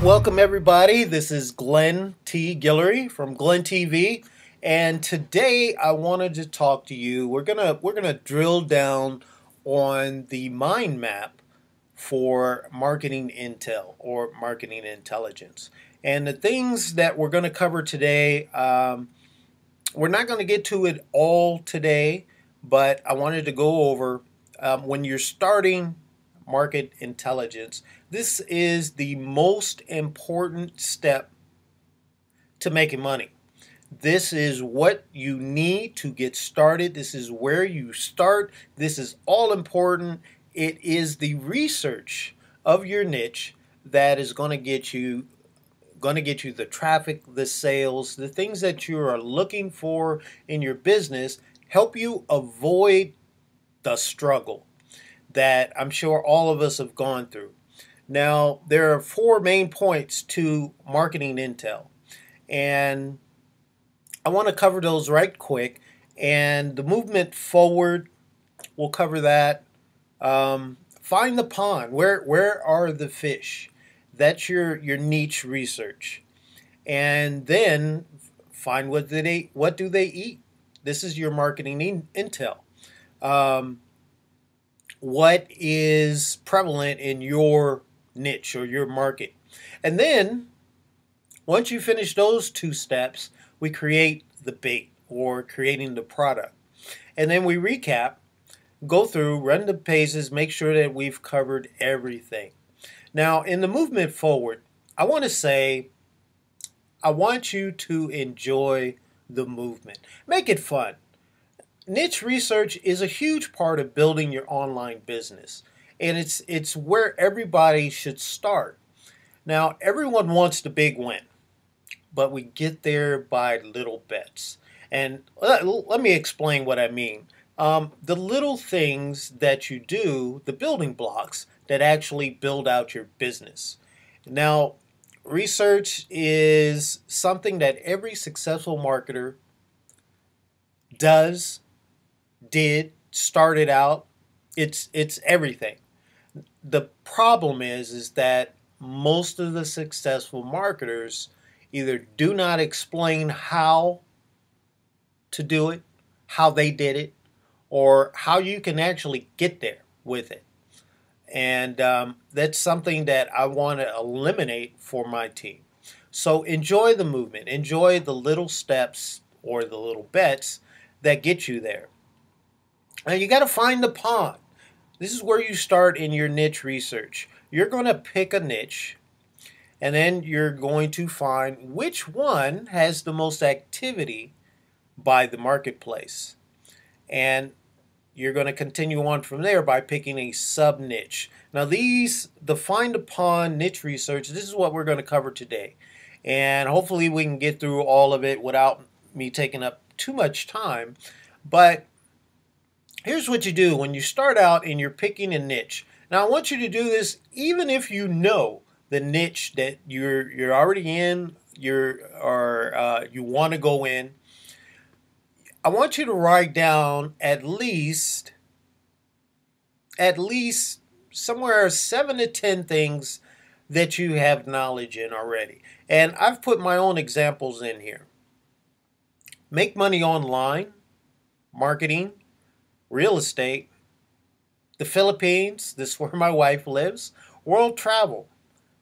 welcome everybody. This is Glenn T. Guillory from Glenn TV, and today I wanted to talk to you. We're gonna drill down on the mind map for marketing intel or marketing intelligence. And the things that we're going to cover today, we're not going to get to it all today, but I wanted to go over when you're starting market intelligence. This is the most important step to making money. This is what you need to get started. This is where you start. This is all important. It is the research of your niche that is going to get you the traffic, the sales, the things that you are looking for in your business, help you avoid the struggle that I'm sure all of us have gone through. Now, there are four main points to marketing intel, and I want to cover those right quick. And the movement forward, we'll cover that. Find the pond. Where are the fish? That's your niche research. And then find what do they eat. This is your marketing intel. What is prevalent in your niche or your market? And then once you finish those two steps, we create the bait or creating the product. And then we recap, go through, run the paces, make sure that we've covered everything. Now, in the movement forward, I want to say, I want you to enjoy the movement. Make it fun. Niche research is a huge part of building your online business, and it's where everybody should start. Now, everyone wants the big win, but we get there by little bets. And let me explain what I mean. The little things that you do, the building blocks that actually build out your business. Now, research is something that every successful marketer started out. It's everything. The problem is that most of the successful marketers either do not explain how to do it, how they did it, or how you can actually get there with it. And that's something that I want to eliminate for my team. So enjoy the movement. Enjoy the little steps or the little bets that get you there. Now you got to find the pond. This is where you start in your niche research. You're going to pick a niche, and then you're going to find which one has the most activity by the marketplace. And you're going to continue on from there by picking a sub niche. Now the find a pond niche research, this is what we're going to cover today. And hopefully we can get through all of it without me taking up too much time. But here's what you do when you start out and you're picking a niche. Now I want you to do this even if you know the niche that you're already in, you want to go in. I want you to write down at least somewhere 7 to 10 things that you have knowledge in already. And I've put my own examples in here. Make money online, marketing, real estate, the Philippines, this is where my wife lives, world travel.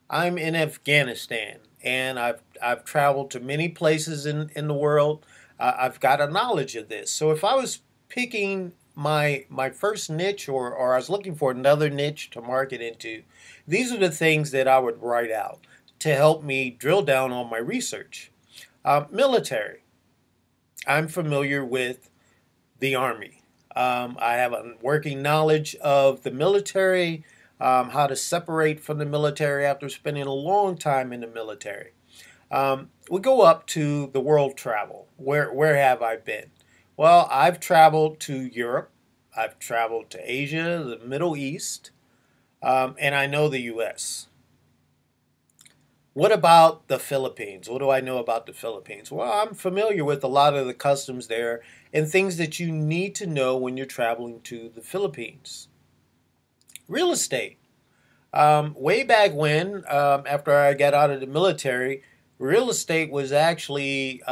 I'm in Afghanistan, and I've traveled to many places in the world. I've got a knowledge of this. So if I was picking my first niche, or I was looking for another niche to market into, these are the things that I would write out to help me drill down on my research. Military. I'm familiar with the Army. I have a working knowledge of the military, how to separate from the military after spending a long time in the military. We go up to the world travel. Where have I been? Well, I've traveled to Europe. I've traveled to Asia, the Middle East, and I know the U.S. What about the Philippines? What do I know about the Philippines? Well, I'm familiar with a lot of the customs there and things that you need to know when you're traveling to the Philippines. Real estate. Way back when, after I got out of the military, real estate was actually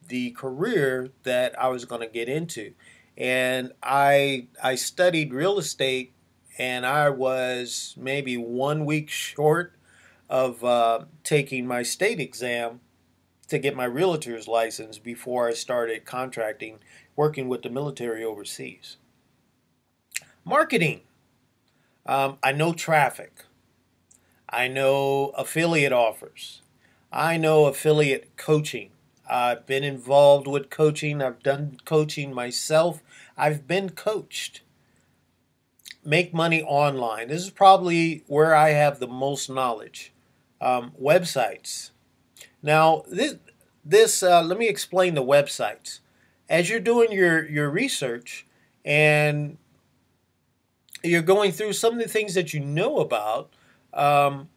the career that I was going to get into, and I studied real estate, and I was maybe 1 week short of taking my state exam to get my realtor's license before I started contracting, working with the military overseas. Marketing. I know traffic. I know affiliate offers. I know affiliate coaching. I've been involved with coaching. I've done coaching myself. I've been coached. Make money online. This is probably where I have the most knowledge. Websites. Now, let me explain the websites. As you're doing your research and you're going through some of the things that you know about, um,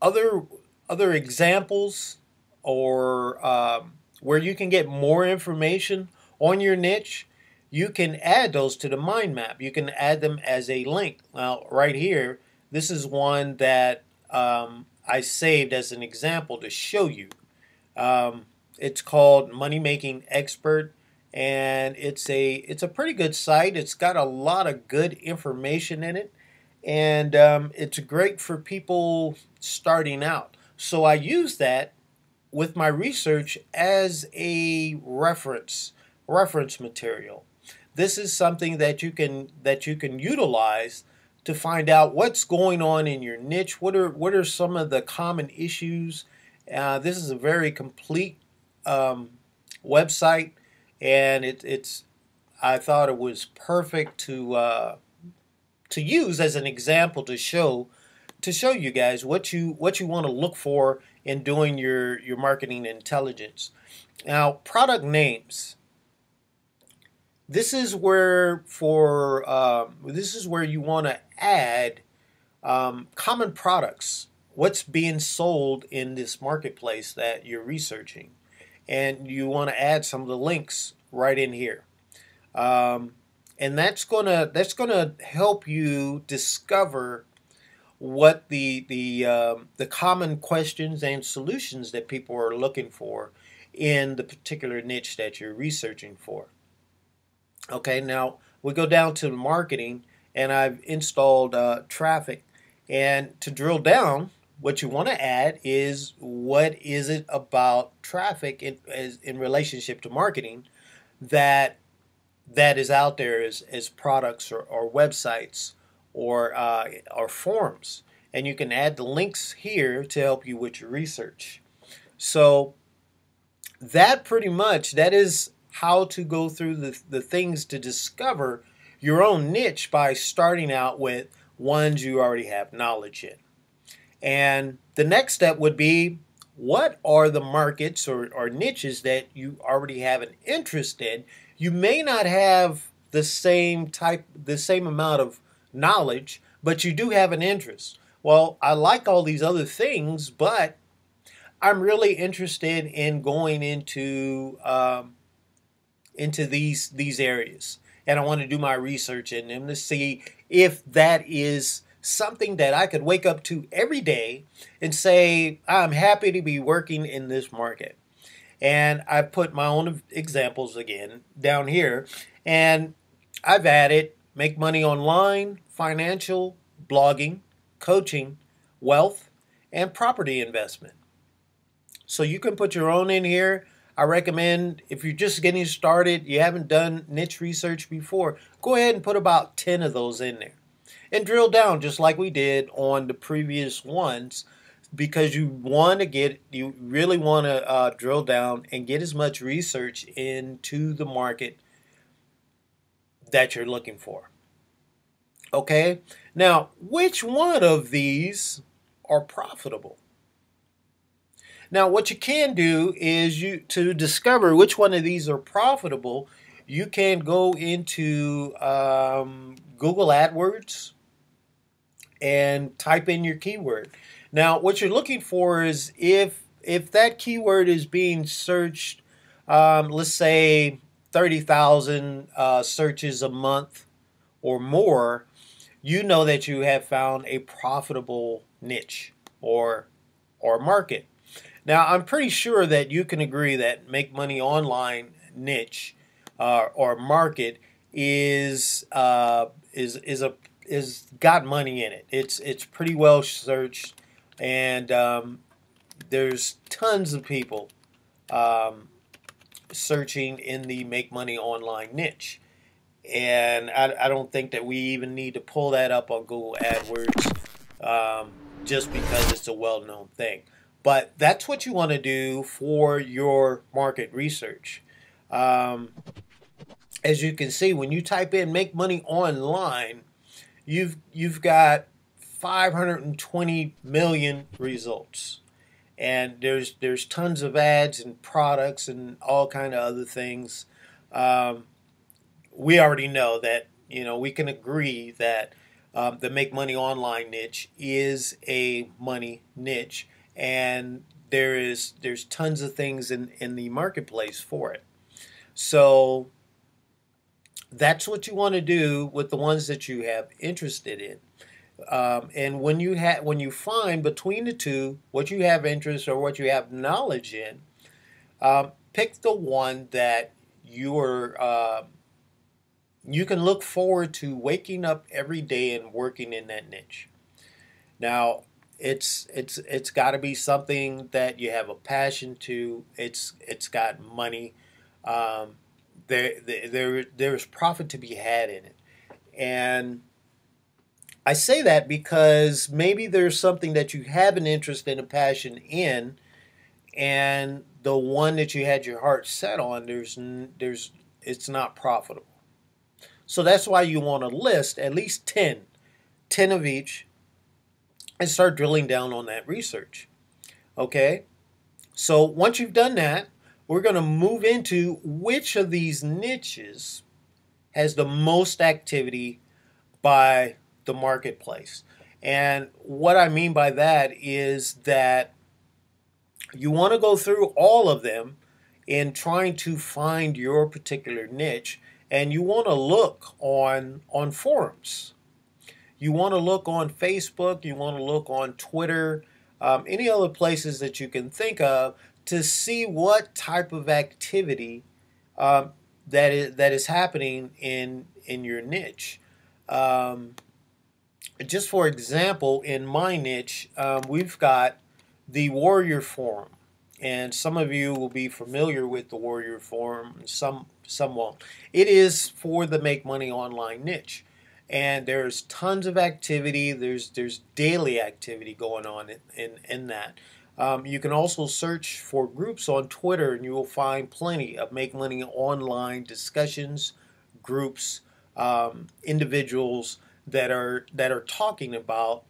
other other examples or where you can get more information on your niche, you can add those to the mind map. You can add them as a link. Now, right here, this is one that I saved as an example to show you. It's called Money Making Expert, and it's a pretty good site. It's got a lot of good information in it, and it's great for people starting out. So I use that with my research as a reference material. This is something that you can utilize to find out what's going on in your niche. What are some of the common issues? This is a very complete um, website, and it's I thought it was perfect to use as an example to show you guys what you want to look for in doing your marketing intelligence. Now, product names. This is where you want to add common products. What's being sold in this marketplace that you're researching, and you want to add some of the links right in here. Um, and that's gonna help you discover what the common questions and solutions that people are looking for in the particular niche that you're researching for. Okay, now we go down to marketing, and I've installed traffic. And to drill down, what you want to add is what is it about traffic in relationship to marketing that that is out there as products or websites or forms. And you can add the links here to help you with your research. So that pretty much that is how to go through the things to discover your own niche by starting out with ones you already have knowledge in. And the next step would be, what are the markets or niches that you already have an interest in? You may not have the same amount of knowledge, but you do have an interest. Well, I like all these other things, but I'm really interested in going into these areas, and I want to do my research in them to see if that is something that I could wake up to every day and say I'm happy to be working in this market. And I put my own examples again down here, and I've added make money online, financial, blogging, coaching, wealth, and property investment. So you can put your own in here. I recommend, if you're just getting started, you haven't done niche research before, go ahead and put about 10 of those in there. And drill down just like we did on the previous ones, because you really want to drill down and get as much research into the market that you're looking for. Okay? Now, which one of these are profitable? Now, what you can do is to discover which one of these are profitable, you can go into Google AdWords and type in your keyword. Now, what you're looking for is if that keyword is being searched, let's say 30,000 searches a month or more, you know that you have found a profitable niche or market. Now, I'm pretty sure that you can agree that make money online niche or market is got money in it. It's pretty well searched, and there's tons of people um, searching in the make money online niche. And I don't think that we even need to pull that up on Google AdWords just because it's a well known thing. But that's what you want to do for your market research. Um, as you can see, when you type in make money online, you've got 520 million results. And there's tons of ads and products and all kind of other things. Um, we already know that we can agree that the make money online niche is a money niche, and there's tons of things in the marketplace for it. So that's what you want to do with the ones that you have interested in. And when you find between the two what you have interest or what you have knowledge in, pick the one that you can look forward to waking up every day and working in that niche. Now, it's got to be something that you have a passion to. It's got money. Um, there's profit to be had in it, and I say that because maybe there's something that you have an interest and a passion in, and the one that you had your heart set on, it's not profitable. So that's why you want to list at least 10 of each, and start drilling down on that research. Okay? So once you've done that, we're going to move into which of these niches has the most activity by the marketplace. And what I mean by that is that you want to go through all of them in trying to find your particular niche, and you want to look on forums. You want to look on Facebook, you want to look on Twitter, any other places that you can think of to see what type of activity that is happening in your niche. Um, just for example, in my niche, we've got the Warrior Forum, and some of you will be familiar with the Warrior Forum, and some won't. It is for the make money online niche, and there's tons of activity. There's daily activity going on in that. You can also search for groups on Twitter, and you will find plenty of make money online discussions, groups, individuals that are talking about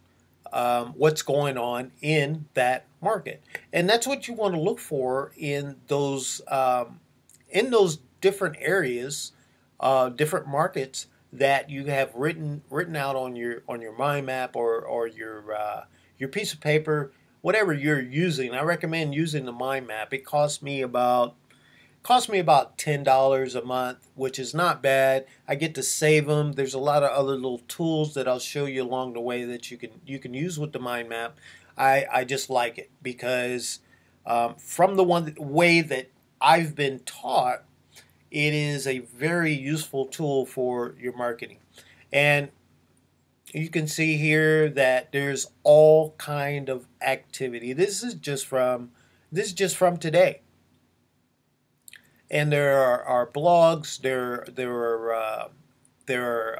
what's going on in that market, and that's what you want to look for in those different areas, different markets that you have written out on your mind map or your piece of paper, whatever you're using. I recommend using the mind map. It cost me about $10 a month, which is not bad. I get to save them. There's a lot of other little tools that I'll show you along the way that you can use with the mind map. I just like it because from the one way that I've been taught, it is a very useful tool for your marketing. And you can see here that there's all kind of activity. This is just from today. And there are blogs, there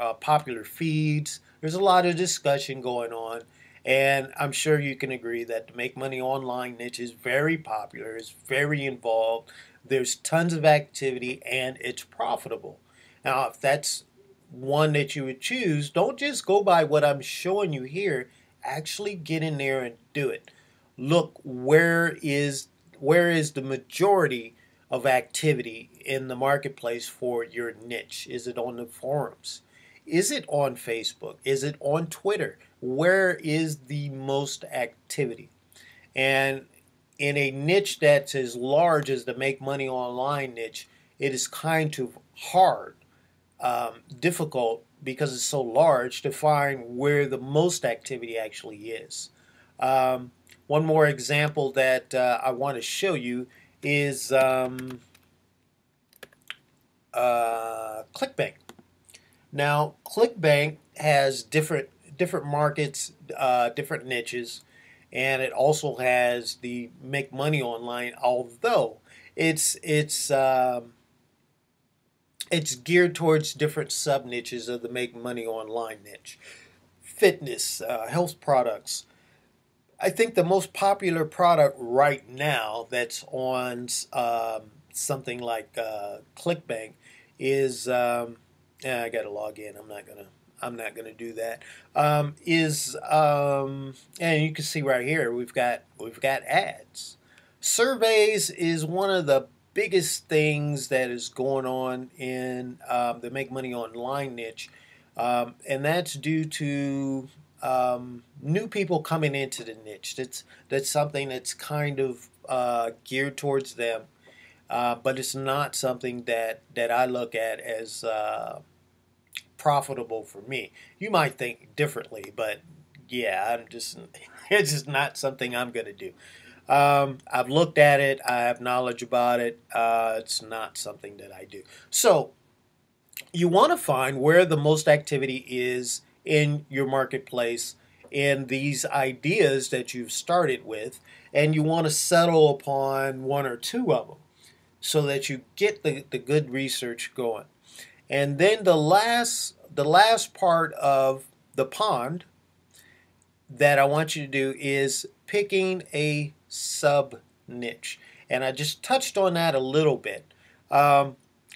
are popular feeds. There's a lot of discussion going on, and I'm sure you can agree that the make money online niche is very popular. It's very involved. There's tons of activity, and it's profitable. Now, if that's one that you would choose, don't just go by what I'm showing you here. Actually, get in there and do it. Look, where is the majority of activity in the marketplace for your niche? Is it on the forums? Is it on Facebook? Is it on Twitter? Where is the most activity? And in a niche that's as large as the make money online niche, it is kind of hard, difficult because it's so large, to find where the most activity actually is. One more example that I want to show you is ClickBank. Now, ClickBank has different markets, different niches, and it also has the make money online. Although it's it's um, it's geared towards different sub niches of the make money online niche: fitness, health products. I think the most popular product right now that's on something like ClickBank is yeah, I got to log in. I'm not gonna do that. And you can see right here we've got ads. Surveys is one of the biggest things that is going on in the make money online niche, and that's due to new people coming into the niche. That's something that's kind of geared towards them, but it's not something that I look at as profitable for me. You might think differently, but yeah, I'm just it's just not something I'm going to do. I've looked at it. I have knowledge about it. It's not something that I do. So you want to find where the most activity is in your marketplace in these ideas that you've started with, and you want to settle upon one or two of them so that you get the good research going. And then the last part of the pond that I want you to do is picking a sub niche. And I just touched on that a little bit.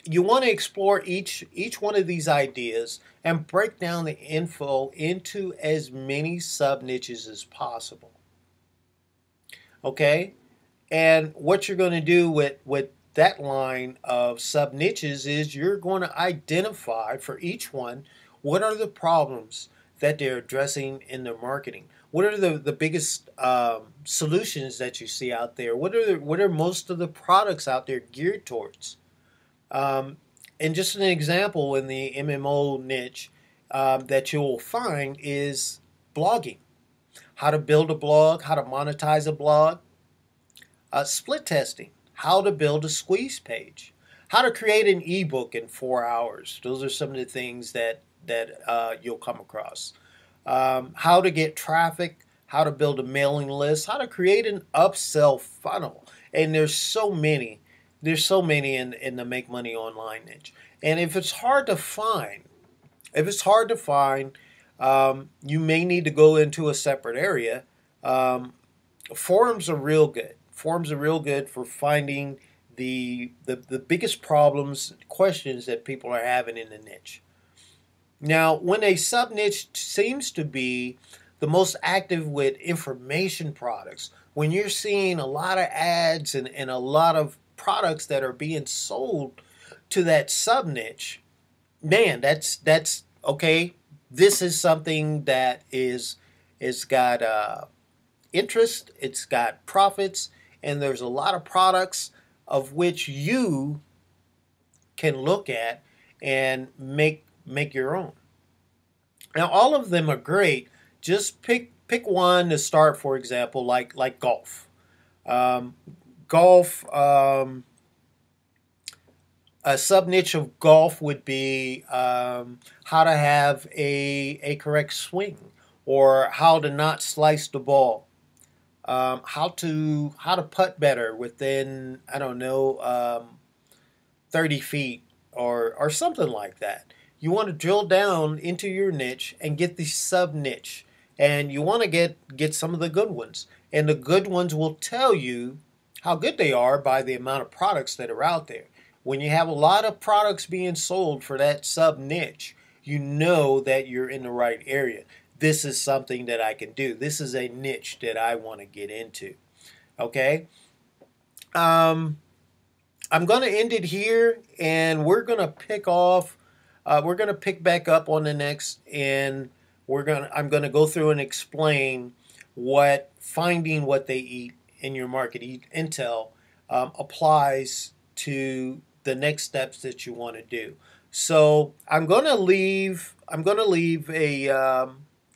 You want to explore each one of these ideas and break down the info into as many sub niches as possible. Okay? And what you're going to do with that line of sub niches is you're going to identify for each one what are the problems that they're addressing in their marketing. What are the biggest solutions that you see out there? What are most of the products out there geared towards? Um, and just an example in the MMO niche that you will find is blogging. How to build a blog, how to monetize a blog, split testing, how to build a squeeze page, how to create an ebook in 4 hours. Those are some of the things that you'll come across. How to get traffic, how to build a mailing list, how to create an upsell funnel, and there's so many. There's so many in the make money online niche. And if it's hard to find, you may need to go into a separate area. Um, Forums are real good. Forums are real good for finding the biggest problems, questions that people are having in the niche. Now, when a sub niche seems to be the most active with information products, when you're seeing a lot of ads and a lot of products that are being sold to that sub niche, man, that's okay. This is something that is got interest, it's got profits, and there's a lot of products of which you can look at and make your own. Now, all of them are great. Just pick one to start. For example, like golf. Um, Golf. A sub niche of golf would be how to have a correct swing, or how to not slice the ball, how to putt better within, I don't know, 30 feet, or something like that. You want to drill down into your niche and get the sub niche, and you want to get some of the good ones, and the good ones will tell you how good they are by the amount of products that are out there. When you have a lot of products being sold for that sub niche, you know that you're in the right area. This is something that I can do. This is a niche that I want to get into. Okay? Um, I'm going to end it here, and we're going to pick off. We're going to pick back up on the next, and I'm going to go through and explain what finding what they eat in your market intel applies to the next steps that you want to do. So I'm gonna leave. I'm gonna leave a.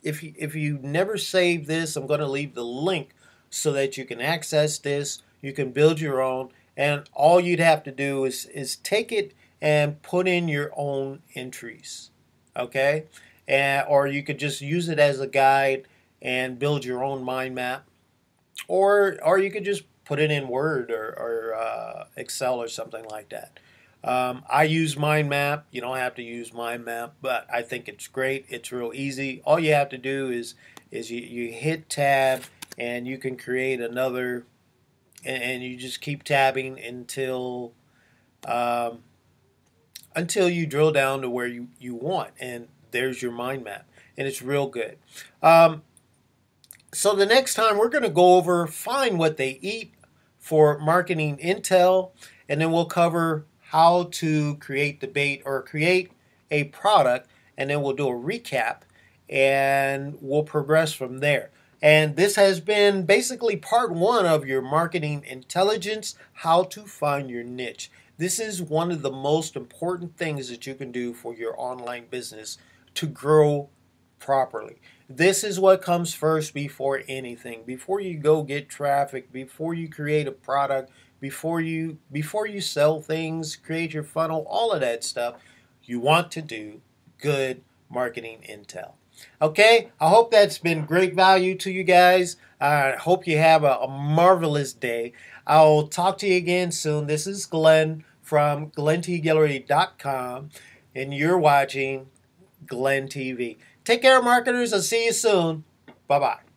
If you never save this, I'm gonna leave the link so that you can access this. You can build your own, and all you'd have to do is take it and put in your own entries. Okay, and or you could just use it as a guide and build your own mind map, or you could just put it in Word or Excel or something like that. I use Mind Map. You don't have to use Mind Map, but I think it's great. It's real easy. All you have to do is you hit tab and you can create another, and you just keep tabbing um, until you drill down to where you want, and there's your mind map, and it's real good. Um, so the next time we're going to go over Find What They Eat for marketing intel, and then we'll cover how to create the bait or create a product, and then we'll do a recap and we'll progress from there. And this has been basically part one of your marketing intelligence, how to find your niche. This is one of the most important things that you can do for your online business to grow properly. This is what comes first before anything. Before you go get traffic, before you create a product, before you sell things, create your funnel, all of that stuff, you want to do good marketing intel. Okay, I hope that's been great value to you guys. I hope you have a marvelous day. I'll talk to you again soon. This is Glenn from GlennTGillery.com, and you're watching Glenn TV. Take care, marketers. I'll see you soon. Bye-bye.